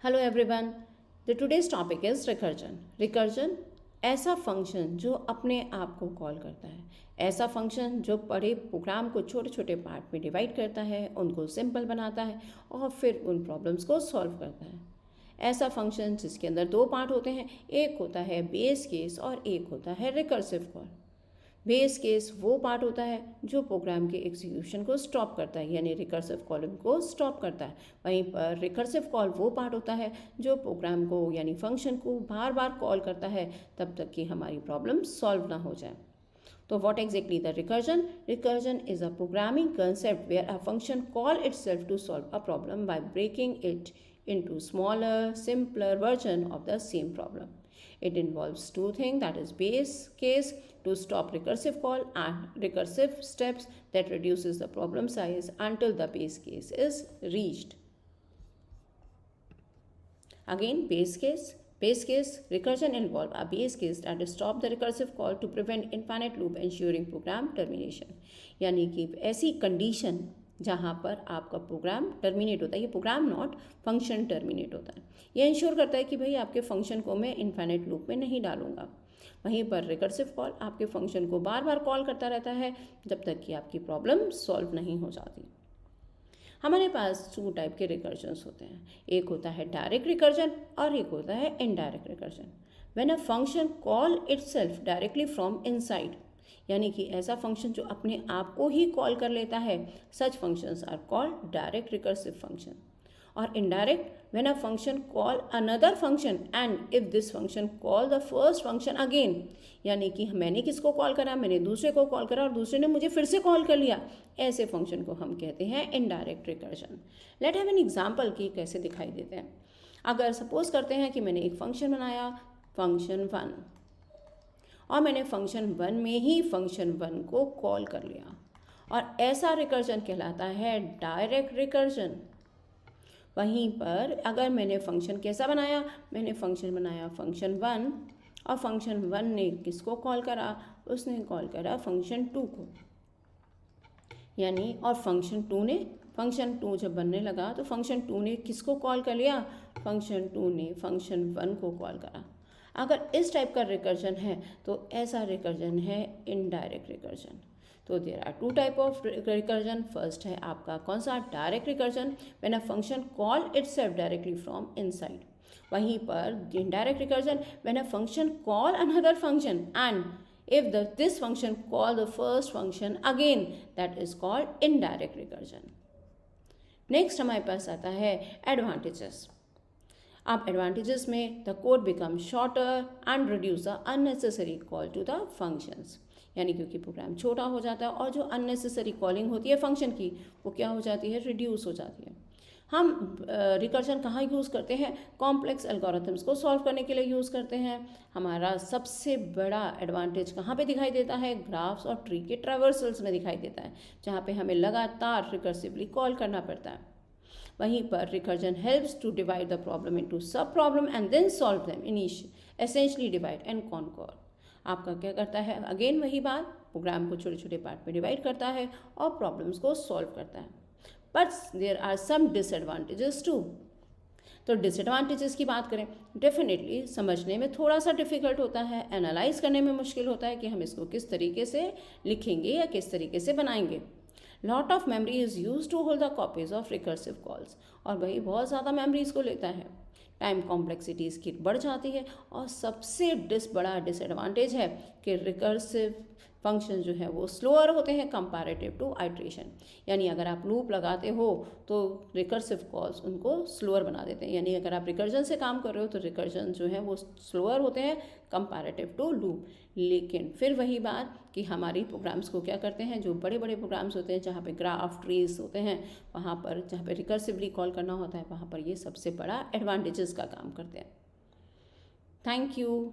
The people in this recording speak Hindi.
Hello everyone. The today's topic is recursion. Recursion ऐसा फंक्शन जो अपने आप को कॉल करता है, ऐसा फंक्शन जो बड़े प्रोग्राम को छोटे छोटे पार्ट में डिवाइड करता है, उनको सिंपल बनाता है और फिर उन प्रॉब्लम्स को सॉल्व करता है। ऐसा फंक्शन जिसके अंदर दो पार्ट होते हैं, एक होता है बेस केस और एक होता है रिकर्सिव कॉल। बेस केस वो पार्ट होता है जो प्रोग्राम के एग्जीक्यूशन को स्टॉप करता है, यानी रिकर्सिव कॉलम को स्टॉप करता है। वहीं पर रिकर्सिव कॉल वो पार्ट होता है जो प्रोग्राम को यानी फंक्शन को बार बार कॉल करता है तब तक कि हमारी प्रॉब्लम सॉल्व ना हो जाए। तो what exactly the recursion? Recursion is a programming concept where a function call itself to solve a problem by breaking it into smaller, simpler version of the same problem. It involves two things, that is base case to stop recursive call and recursive steps that reduces the problem size until the base case is reached. Again, base case. Base case recursion involve a base case that stop the recursive call to prevent infinite loop ensuring program termination. यानी कि ऐसी कंडीशन जहाँ पर आपका प्रोग्राम टर्मिनेट होता है, ये प्रोग्राम नॉट फंक्शन टर्मिनेट होता है, ये इंश्योर करता है कि भाई आपके फंक्शन को मैं इन्फाइनाइट लूप में नहीं डालूंगा। वहीं पर रिकर्सिव कॉल आपके फंक्शन को बार बार कॉल करता रहता है जब तक कि आपकी प्रॉब्लम सॉल्व नहीं हो जाती। हमारे पास टू टाइप के रिकर्जन्स होते हैं, एक होता है डायरेक्ट रिकर्जन और एक होता है indirect recursion. When a function call itself directly from inside, यानी कि ऐसा फंक्शन जो अपने आप को ही कॉल कर लेता है, such functions are called direct recursive function. और indirect when a function call another function and if this function call the first function again, यानी कि मैंने किसको कॉल करा, मैंने दूसरे को कॉल करा और दूसरे ने मुझे फिर से कॉल कर लिया, ऐसे फंक्शन को हम कहते हैं indirect recursion. Let have an example कि कैसे दिखाई देते हैं। अगर सपोज करते हैं कि मैंने एक फंक्शन बनाया फंक्शन 1 और मैंने फंक्शन 1 में ही फंक्शन 1 को कॉल कर लिया, और ऐसा रिकर्जन कहलाता है डायरेक्ट रिकर्जन। वहीं पर अगर मैंने फंक्शन कैसा बनाया, मैंने फंक्शन बनाया फंक्शन 1 और फंक्शन 1 ने किसको कॉल करा, उसने कॉल करा फंक्शन 2 को, यानी और फंक्शन 2 जब बनने लगा तो फंक्शन 2 ने किसको कॉल कर लिया, फंक्शन 2 ने फंक्शन 1 को कॉल करा। अगर इस टाइप का रिकर्जन है तो ऐसा रिकर्जन है इनडायरेक्ट रिकर्जन। तो there are two type of recursion. First है आपका कौन सा, direct recursion, when a function call itself directly from inside. वहीं पर indirect recursion when a function call another function and if this function call the first function again, that is called indirect recursion. Next हमारे पास आता है एडवांटेजेस। अब एडवांटेजेस में the code become shorter and reduce the unnecessary call to the functions, यानी क्योंकि प्रोग्राम छोटा हो जाता है और जो अननेसेसरी कॉलिंग होती है फंक्शन की वो क्या हो जाती है, रिड्यूस हो जाती है। हम रिकर्जन कहाँ यूज़ करते हैं, कॉम्प्लेक्स एल्गोरिथम्स को सॉल्व करने के लिए यूज़ करते हैं। हमारा सबसे बड़ा एडवांटेज कहाँ पे दिखाई देता है, ग्राफ्स और ट्री के ट्रैवर्सल्स में दिखाई देता है, जहाँ पे हमें लगातार रिकर्सिवली कॉल करना पड़ता है। वहीं पर recursion helps to divide the problem into sub problem and then solve them essentially divide and conquer. आपका क्या करता है, अगेन वही बात, प्रोग्राम को छोटे छोटे पार्ट में डिवाइड करता है और प्रॉब्लम्स को सॉल्व करता है। But there are some disadvantages too. तो डिसएडवांटेजेस की बात करें, डेफिनेटली समझने में थोड़ा सा डिफिकल्ट होता है, एनालाइज करने में मुश्किल होता है कि हम इसको किस तरीके से लिखेंगे या किस तरीके से बनाएंगे। Lot of memory is use to hold the copies of recursive calls, और वही बहुत ज़्यादा मेमोरी इसको लेता है। टाइम कॉम्प्लेक्सिटी इसकी बढ़ जाती है, और सबसे बड़ा डिसएडवांटेज है कि रिकर्सिव फंक्शन जो है वो स्लोअर होते हैं कंपैरेटिव टू आइट्रेशन, यानी अगर आप लूप लगाते हो तो रिकर्सिव कॉल्स उनको स्लोअर बना देते हैं, यानी अगर आप रिकर्जन से काम कर रहे हो तो रिकर्जन जो है वो स्लोअर होते हैं कंपैरेटिव टू लूप। लेकिन फिर वही बात कि हमारी प्रोग्राम्स को क्या करते हैं, जो बड़े बड़े प्रोग्राम्स होते हैं जहाँ पे ग्राफ ट्रीज होते हैं, वहाँ पर जहाँ पे रिकर्सिवली कॉल करना होता है, वहाँ पर ये सबसे बड़ा एडवांटेजेस का काम करते हैं। Thank you.